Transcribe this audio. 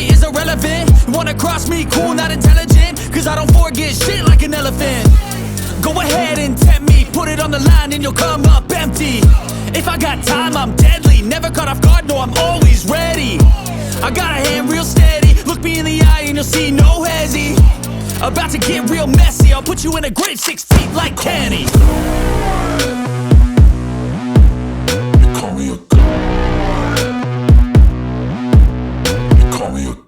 height is irrelevant. You wanna cross me, cool, not intelligent, cause I don't forget shit like an elephant. Go ahead and tempt me, put it on the line and you'll come up empty. If I got time, I'm deadly, never caught off guard, no, I'm always ready. I got a hand real steady, look me in the eye and you'll see no hezzy. About to get real messy, I'll put you in a grave 6 feet like Kenny. You call me a god. You call me a